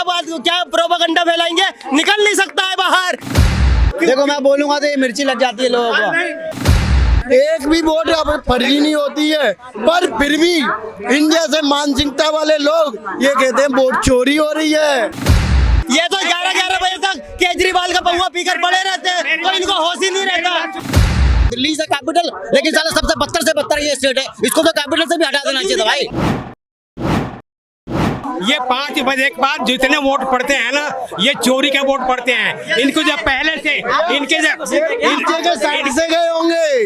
बात, क्या प्रोपेगेंडा फैलाएंगे, निकल नहीं सकता है बाहर। देखो मैं बोलूंगा तो ये मिर्ची लग जाती है लोगों को। एक भी वोट अब फर्जी नहीं होती है, पर फिर भी इन जैसे मानसिकता वाले लोग ये कहते हैं वोट चोरी हो रही है। ये तो 11-11 बजे तक केजरीवाल का पहुआ पीकर पड़े रहते हैं, तो इनको होश ही नहीं रहता। दिल्ली से कैपिटल, लेकिन साला सबसे बदतर से बदतर ये स्टेट है, इसको तो कैपिटल से भी हटा देना चाहिए था भाई। ये 5 बजे के बाद जितने वोट पड़ते हैं ना, ये चोरी के वोट पड़ते हैं। इनको जब पहले से इनके साइड से गए होंगे,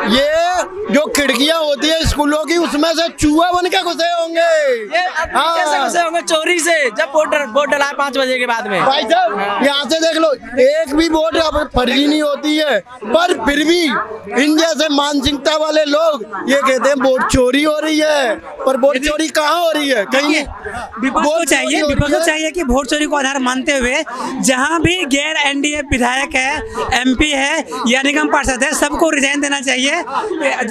ये जो खिड़कियां होती है स्कूलों की उसमें से चूहा बन के घुसे होंगे। कैसे घुसे होंगे? चोरी से, जब वोट डला 5 बजे के बाद में। भाई साहब यहाँ से देख लो, एक भी वोट अब फर्जी नहीं होती है, पर फिर भी इन जैसे मानसिकता वाले लोग ये कहते हैं वोट चोरी हो रही है। पर वोट चोरी कहाँ हो रही है? कहीं विपक्ष को चाहिए कि वोट चोरी को आधार मानते हुए जहां भी गैर एनडीए विधायक है, एमपी है या निगम पार्षद है, सबको रिजाइन देना चाहिए।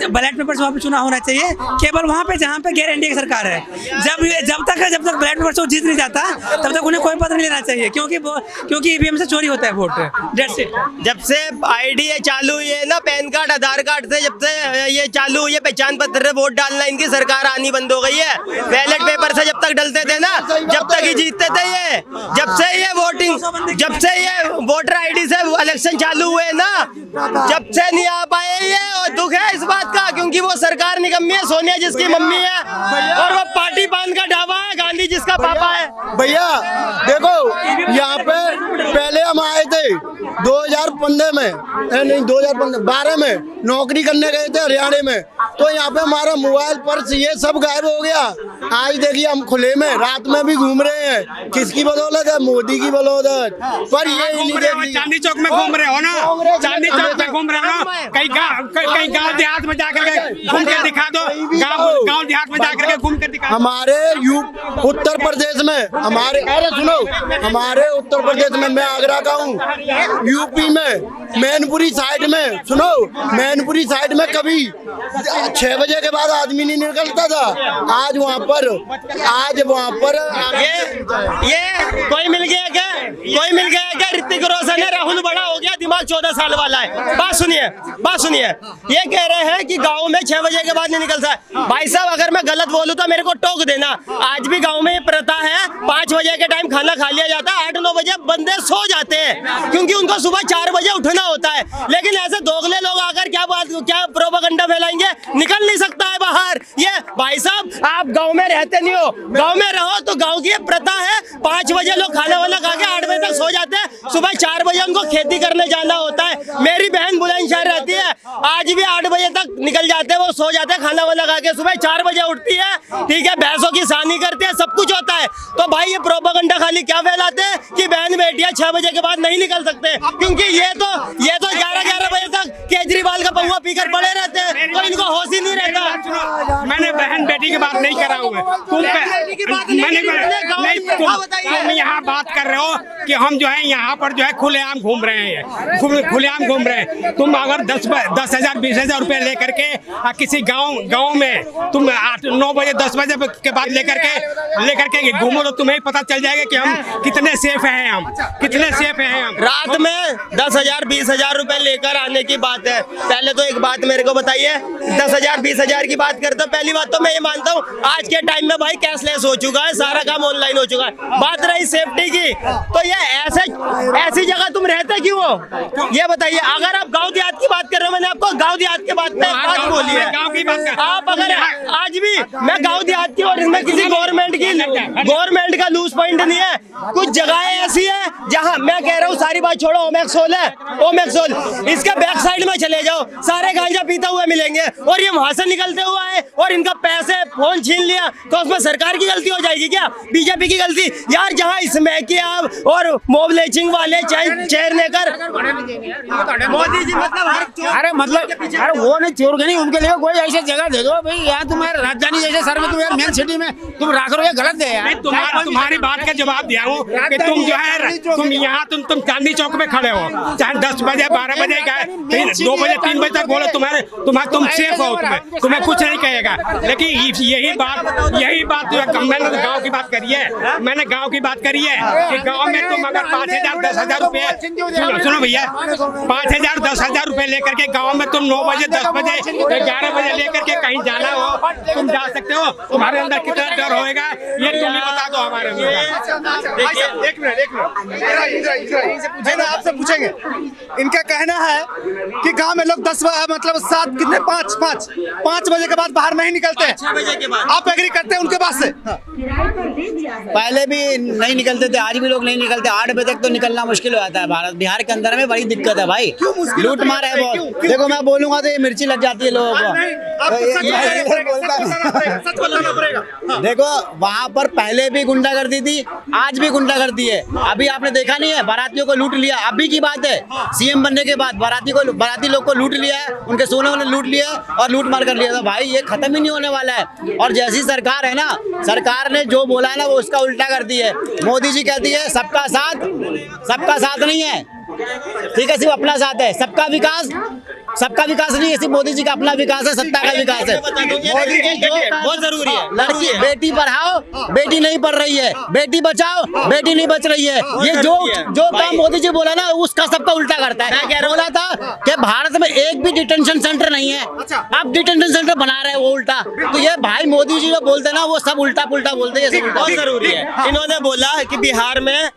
बैलेट पेपर से वहाँ पे चुनाव होना चाहिए, केवल वहाँ पे जहाँ पे गैर एनडीए की सरकार है। जब तक बैलेट पेपर से जीत नहीं जाता तब तक उन्हें कोई पद नहीं लेना चाहिए, क्योंकि ईवीएम से चोरी होता है वोट। जब से आईडी चालू हुई है ना, पैन कार्ड आधार कार्ड से जब से ये चालू हुई है, पहचान पत्र वोट डालना, इनकी सरकार आनी बंद हो गई है। बैलेट पेपर से जब तक डलते थे ना, जब तक ही जीतते थे ये। जब से ये वोटिंग, जब से ये वोटर आईडी से इलेक्शन चालू हुए ना, जब से नहीं आ पाए ये। और दुख है इस बात का, क्योंकि वो सरकार निकम्मी है, सोनिया जिसकी मम्मी है, और वो पार्टी पान का ढाबा है, गांधी जिसका पापा है। भैया देखो, यहाँ पे पहले हम आए थे 2015 में, नहीं 2012 में नौकरी करने गए थे हरियाणा में, तो यहाँ पे हमारा मोबाइल पर्स ये सब गायब हो गया। आज देखिए हम खुले में रात में भी घूम रहे हैं, किसकी बदौलत है? मोदी की बदौलत। पर ये चांदी चौक में घूम रहे हो ना, चांदी चौक में घूम रहे हो ना, कहीं गाँव देहात में जाकर के घूम के दिखा दो, गाँव देहात में जाकर के घूम कर दिखा। हमारे उत्तर प्रदेश में, हमारे अरे सुनो, हमारे उत्तर प्रदेश में, मैं आगरा का हूँ, यूपी में मैनपुरी साइड में, सुनो मैनपुरी साइड में कभी 6 बजे के बाद आदमी नहीं निकलता था। आज वहाँ पर ये कोई मिल गया क्या? कोई मिल गया क्या? ऋतिक रोशन है, राहुल बड़ा हो गया, दिमाग 14 साल वाला है। बात सुनिए, ये कह रहे हैं कि गाँव में 6 बजे के बाद नहीं निकलता है। भाई साहब अगर मैं गलत बोलूँ तो मेरे को टोक देना। आज भी गाँव में ये प्रथा है, 5 बजे के टाइम खाना खा लिया जाता है, 8-9 बजे बंदे सो जाते हैं, क्योंकि उनको सुबह 4 बजे उठना होता है। लेकिन ऐसे दोगले लोग आकर क्या प्रोपेगेंडा फैलाएंगे, निकल नहीं सकता है बाहर। ये भाई साहब आप गांव में रहते नहीं हो, गांव में रहो तो गांव की प्रथा है, 5 बजे लोग खाना वाना खा के 8 बजे तक सो जाते हैं, सुबह 4 बजे उनको खेती करने जाना होता है। मेरी बहन बुलंदशहर रहती है, आज भी 8 बजे तक निकल जाते हैं, वो सो जाते हैं खाना वाना खा के, सुबह 4 बजे उठती है, ठीक है, भैंसों की सानी करते हैं, सब कुछ होता है। तो भाई ये प्रोपेगेंडा खाली क्या फैलाते हैं कि बहन बेटियां 6 बजे के बाद नहीं निकल सकते, क्योंकि ये तो 11-11 बजे तक केजरीवाल का पहुआ पीकर पड़े रहते हैं, तो इनको होश ही नहीं रहता। मैंने बहन बेटी की बात नहीं कर रहा हूँ, तुम यहाँ बात कर रहे हो कि हम जो है यहाँ पर जो है खुलेआम घूम रहे हैं। तुम अगर 10,000 20,000 रुपए लेकर के किसी गांव में तुम 8-9 बजे 10 बजे के बाद लेकर के घूमो तो तुम्हें पता चल जाएगा कि हम कितने सेफ हैं, हम कितने सेफ हैं। हम रात में 10,000 20,000 रुपए लेकर आने की बात है। पहले तो एक बात मेरे को बताइए, 10,000 20,000 की बात करते हो, पहली बात तो मैं ये मानता हूँ आज के टाइम में भाई कैशलेस हो चुका है, सारा काम ऑनलाइन हो चुका है। बात रही सेफ्टी की, तो ये ऐसी जगह तुम रहते क्यों हो ये बताइए। अगर आप गांव देहात की बात कर रहे हो, मैंने आपको गांव देहात के बात बोली है। आप अगर आज भी मैं गांव देहात की, और इसमें किसी गवर्नमेंट का लूज पॉइंट नहीं है। कुछ जगहें ऐसी है जहां मैं कह रहा हूँ, सारी बात छोड़ो, ओमेक्सोल है, ओमेक्सोल, इसके बैक साइड में चले जाओ, सारे गांजा पीता हुए मिलेंगे, और ये वहां से निकलते हुए आए और इनका पैसे फोन छीन लिया, तो उसमें सरकार की गलती हो जाएगी क्या? बीजेपी की गलती? यार जहां इसमें कि आप और मोब लिंचिंग वाले चेयर लेकर मोदी जी अरे वो नहीं चोर के नहीं, उनके लिए कोई ऐसी जगह दे दो भाई, यहाँ तुम्हारे राजधानी जैसे शहर में, तुम मेन सिटी में तुम रख रहे हो, ये गलत है यार। तुम्हारी बात का जवाब दिया हूँ, हूँ कि तुम जो है तुम यहाँ तुम चांदनी चौक में खड़े हो, चाहे 10 बजे 12 बजे का 2 बजे 3 बजे तक बोलो, तुम सेफ हो, तुम्हें कुछ नहीं कहेगा। लेकिन यही बात मैंने तो गाँव की बात करी है, मैंने गाँव की बात करी है कि गाँव में तुम अगर 5,000 10,000 रुपये, सुनो भैया, 5,000 10,000 रुपये लेकर के गाँव में तुम 9 बजे 10 बजे 11 बजे लेकर के कहीं जाना हो, तुम जा सकते हो। तुम्हारे अंदर कितना डर होएगा ये तुम ही बता दो हमारे अंदर। एक मिनट आपसे पूछेंगे। इनका कहना है कि गांव में लोग 10 मतलब 7 कितने 5 बजे के बाद बाहर नहीं निकलते। 6 बजे के बाद आप एग्री करते हैं उनके बात से? पहले भी नहीं निकलते थे, आज भी लोग नहीं निकलते। 8 बजे तक तो निकलना मुश्किल हो जाता है। भारत बिहार के अंदर में बड़ी दिक्कत है भाई, लूट मार है बहुत। देखो मैं बोलूंगा तो ये मिर्ची लग जाती है लोगों को। देखो वहाँ पर पहले भी गुंडागर्दी थी, आज भी गुंडागर्दी है। अभी आपने देखा नहीं है, बारातियों को लूट लिया, अभी की बात है। सीएम बनने के बाद बाराती लोग को लूट लिया है, उनके सोने वाले लूट लिया और लूट मार कर लिया था। भाई ये खत्म ही नहीं होने वाला है। और जैसी सरकार है ना, सरकार ने जो बोला है ना वो उसका उल्टा कर दी है। मोदी जी कहती है सबका साथ नहीं है, ठीक है, सिर्फ अपना साथ है। सबका विकास नहीं है, सिर्फ मोदी जी का अपना विकास है, सत्ता का विकास है। मोदी जी बहुत जरूरी है। लड़की बेटी पढ़ाओ, बेटी नहीं पढ़ रही है, बेटी बचाओ, बेटी नहीं बच रही है। ये जो काम मोदी जी बोला ना उसका सबका उल्टा करता है। बोला था कि भारत में एक भी डिटेंशन सेंटर नहीं है, अब डिटेंशन सेंटर बना रहे हैं वो उल्टा। तो ये भाई मोदी जी जो बोलते हैं ना वो सब उल्टा पुल्टा बोलते हैं। बहुत जरूरी है। इन्होंने बोला कि बिहार में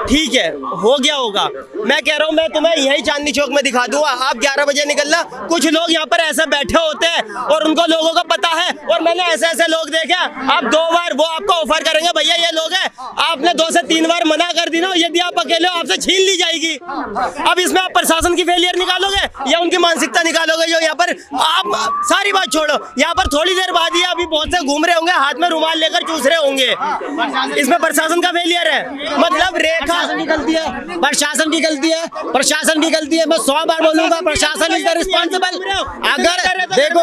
ठीक है हो गया होगा, मैं कह रहा हूँ मैं तुम्हें यही चांदनी चौक में दिखा दूंगा। आप 11 बजे निकलना। कुछ लोग यहाँ पर ऐसे बैठे होते हैं और उनको लोगों को पता है, और मैंने ऐसे लोग देखे। आप 2 बार वो आपको ऑफर करेंगे भैया ये लोग हैं, आपने 2 से 3 बार मना कर दी ना, यदि आप अकेले हो आपसे छीन ली जाएगी। अब इसमें आप प्रशासन की फेलियर निकालोगे या उनकी मानसिकता निकालोगे? जो यहाँ पर आप सारी बात छोड़ो, यहाँ पर थोड़ी देर बाद ही अभी बहुत से घूम रहे होंगे, हाथ में रुमाल लेकर चूस रहे होंगे। इसमें प्रशासन का फेलियर है। मतलब रेखा निकलती है, प्रशासन की गलती है, प्रशासन की गलती है। मैं 100 बार बोलूंगा प्रशासन इज द रिस्पॉन्सिबल। अगर देखो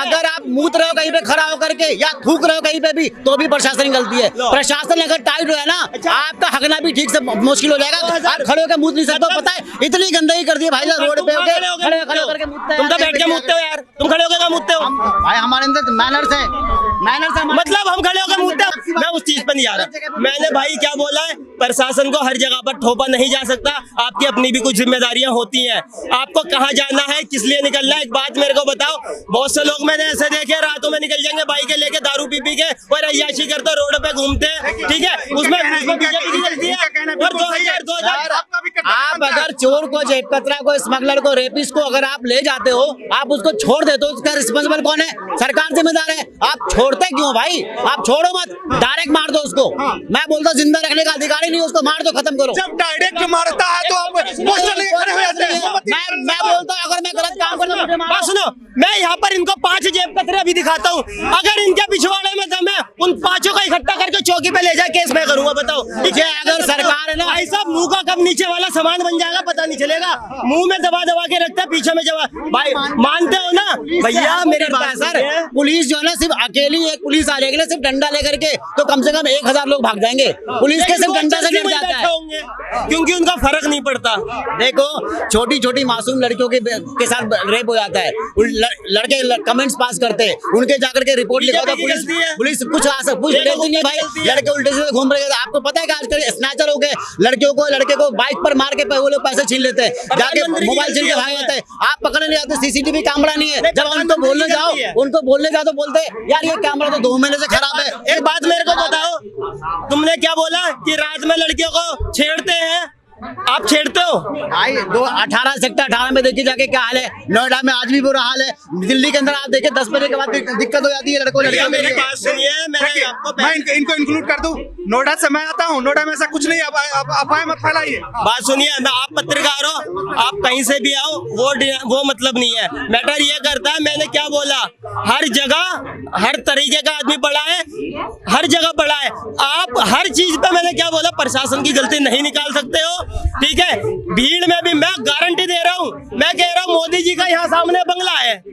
अगर आप मूत रहे हो कहीं पे खड़ा होकर के या थूक रहे हो कहीं पे भी तो भी प्रशासन की गलती है। प्रशासन अगर टाइट हो है ना आपका हकना भी ठीक से मुश्किल हो जाएगा। आप खड़े होकर मूत नहीं सकते। पता है इतनी गंदगी कर दी है भाई रोड पे खड़े होकर मूतते हैं। तुम तो बैठ के मूतते हो यार, तुम खड़े होकर मूतते हो भाई, हमारे अंदर मैनर्स है। मतलब हम खड़े होकर मूतते हैं। मैं उस चीज पर नहीं आ रहा। मैंने भाई क्या बोला है, प्रशासन को हर जगह पर थोपा नहीं जा सकता, आपकी अपनी भी कुछ जिम्मेदारियां होती हैं। आपको कहाँ जाना है, किस लिए निकलना है, एक बात मेरे को बताओ। बहुत से लोग मैंने ऐसे देखे रातों में निकल जाएंगे बाइक लेके, दारू पी के और अय्याशी करते रोड पे घूमते हैं, ठीक है। उसमें बीजेपी की गलती है। और 2000 आप अगर चोर को, जेब कतरा को, स्मगलर को, रेपिस्ट को अगर आप ले जाते हो, आप उसको छोड़ देते हो, उसका रिस्पॉन्सिबल कौन है? सरकार जिम्मेदार है। आप छोड़ते क्यों भाई? आप छोड़ो मत, डायरेक्ट मार दो उसको। मैं बोलता हूँ जिंदा रखने का अधिकार ही नहीं, उसको मार दो, खत्म करो। जब डायरेक्ट मारता है तो आप पोस्टर लेके खड़े हो जाते हैं। मैं बोलता हूँ अगर मैं गलत काम करता हूँ बात सुनो, मैं यहाँ पर इनको 5 जेब कतरे अभी दिखाता हूँ। अगर इनके पिछवाड़े में दम है, उन 5 का इकट्ठा करके चौकी पे ले जाए, केस मैं करूंगा। बताओ अगर सरकार है ना भाई साहब, मुंह का कब नीचे वाला सामान बन जाएगा पता नहीं चलेगा। मुंह में दबा के रखता है, पीछे में जवा। भाई मानते हो ना भैया मेरी बात? सर पुलिस जो है ना सिर्फ अकेली एक पुलिस आ जाएगी ना सिर्फ डंडा लेकर के तो कम से कम 1000 लोग भाग जाएंगे। पुलिस के सिर्फ डंडा से डर जाता है क्योंकि उनका फर्क नहीं पड़ता। देखो छोटी छोटी मासूम लड़कियों के साथ रेप हो जाता है, लड़के कमेंट्स पास करते हैं, उनके जाकर के रिपोर्ट लिखा था पुलिस कुछ लेती नहीं भाई। लड़के उल्टे से घूम रहे हैं। आपको पता है कि आजकल स्नैचर हो गए, लड़के को बाइक पर मार के वो लोग पैसे छीन लेते हैं, जाके मोबाइल छीन के भाग जाते हैं। आप पकड़ने नहीं आते, सीसीटीवी कैमरा नहीं है। जब उनको बोलने जाओ तो बोलते यार ये कैमरा तो 2 महीने से खराब है। एक बात मेरे को बताओ, तुमने क्या बोला कि रात में लड़कियों को छेड़ते हैं? आप छेड़ते हो भाई? 18 सेक्टर 18 में देखिए जाके क्या हाल है। नोएडा में आज भी बुरा हाल है। दिल्ली के अंदर आप देखिए 10 बजे के बाद दिक्कत हो जाती है लड़कों लड़कियों में। मेरी बात सुनिए, मैं इनको इंक्लूड कर दूं। नोएडा से मैं आता हूं, नोएडा में ऐसा कुछ नहीं। अफवाह मत फैलाइए। बात सुनिए, मैं आप पत्रकार हो, आप कहीं से भी आओ, वो मतलब नहीं है। मैटर ये करता है, मैंने क्या बोला, हर जगह हर तरीके का आदमी बड़ा है, हर जगह बड़ा है। आप हर चीज पे मैंने क्या बोला, प्रशासन की गलती नहीं निकाल सकते हो। ठीक है, भीड़ में भी मैं गारंटी दे रहा हूँ, मैं कह रहा हूँ मोदी जी का यहाँ सामने बंगला है,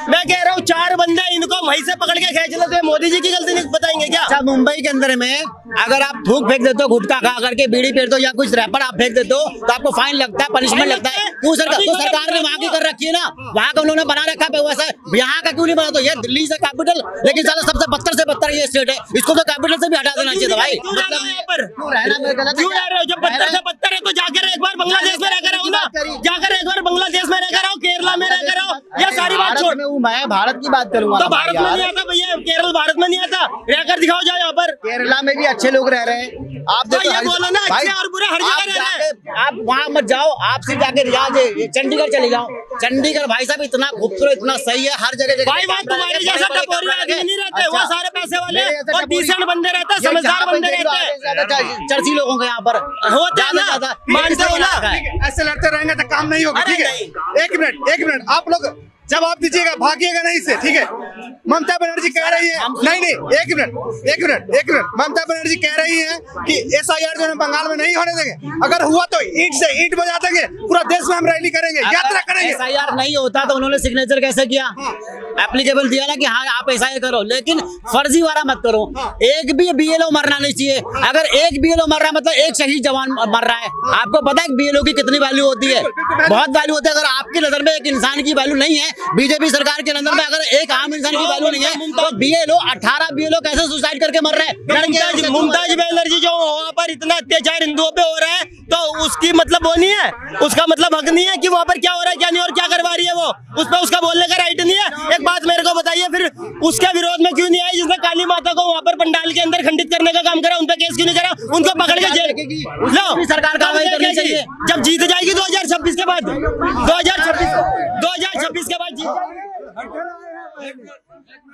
मैं कह रहा हूँ 4 बंदे इनको वहीं से पकड़ के खींच ले, तो ये मोदी जी की गलती नहीं बताएंगे क्या? अच्छा, मुंबई के अंदर में अगर आप थूक फेंक देते हो, गुटखा खा करके बीड़ी पेड़ दो या कुछ रैपर आप फेंक देते हो तो आपको फाइन लगता है, पनिशमेंट लगता है। क्यों सरकार, तो सरकार ने वहाँ की कर रखी है ना, वहाँ का उन्होंने बना रखा है वैसा, यहाँ का क्यों नहीं बना? तो ये दिल्ली से कैपिटल, लेकिन साला सबसे बदतर से बदतर ये स्टेट है, इसको तो कैपिटल से भी हटा देना चाहिए था भाई। मतलब यहाँ पर क्यों रहना मैं गलत क्यों रह रहे हो? जब बदतर से बदतर है तो जाकर एक बार बांग्लादेश में रहकर आओ ना, जाकर एक बार बांग्लादेश में रहकर आओ, केरला में रहकर आओ, या सारी बात छोड़। मैं भारत की बात करूंगा तो भारत में नहीं आता भैया, केरल भारत में नहीं आता, रहकर दिखाओ जाओ यहाँ पर। केरला में भी अच्छे लोग रह रहे हैं, आप तो ये बोलो ना, अच्छे और बुरे हर जगह रह रहे हैं। आप वहाँ मत जाओ, आप सिर्फ जाके रियाज चंडीगढ़ चले जाओ। चंडीगढ़ भाई साहब इतना खूबसूरत, इतना सही है, हर जगह भाई बात तुम्हारे जैसा टपोरी आदमी नहीं रहते, वो सारे पैसे वाले और डिसेंट बंदे रहते हैं, समझदार बंदे रहते हैं, चर्ची लोगों के यहाँ पर होते हैं ना, मानते हो ना? ऐसे लड़ते रहेंगे तो काम नहीं होगा, ठीक है? एक मिनट, आप लोग जवाब दीजिएगा, भागिएगा नहीं से, ठीक है? ममता बनर्जी कह रही है, नहीं, एक मिनट, ममता बनर्जी कह रही है कि SIR जो है बंगाल में नहीं होने देंगे, अगर हुआ तो ईंट से ईंट बजा देंगे, पूरा देश में हम रैली करेंगे, यात्रा करेंगे। SIR नहीं होता तो उन्होंने सिग्नेचर कैसे किया? एप्लीकेबल दिया ना कि हाँ आप SIR करो, लेकिन फर्जी वाला मत करो। एक भी BLO मरना नहीं चाहिए, अगर एक BLO मर रहा है मतलब एक शहीद जवान मर रहा है। आपको पता है BLO की कितनी वैल्यू होती है? बहुत वैल्यू होती है। अगर आपकी नजर में एक इंसान की वैल्यू नहीं है, बीजेपी सरकार के नजर में अगर एक आम इंसान की वैल्यू नहीं है, तो BLO 18 BLO कैसे सुसाइड करके मर रहे हैं? मुमताज बनर्जी जो वहाँ पर इतना अत्याचार हिंदुओं पे हो रहा है, तो उसकी मतलब वो नहीं है, उसका मतलब हक नहीं है कि वहाँ पर क्या हो रहा है क्या नहीं और क्या करवा रही है वो, उस पर उसका बोलने का राइट नहीं है। एक बात मेरे को बताइए, फिर उसके विरोध में क्यों नहीं आई जिसने काली माता को वहाँ पर पंडाल के अंदर खंडित करने का काम करा? उन पर केस क्यों नहीं करा? उनको पकड़ के जेल लो, सरकार कार्रवाई करनी चाहिए। जब जीत जाएगी 2026 के बाद, 2026 के बाद जीत जाएगी।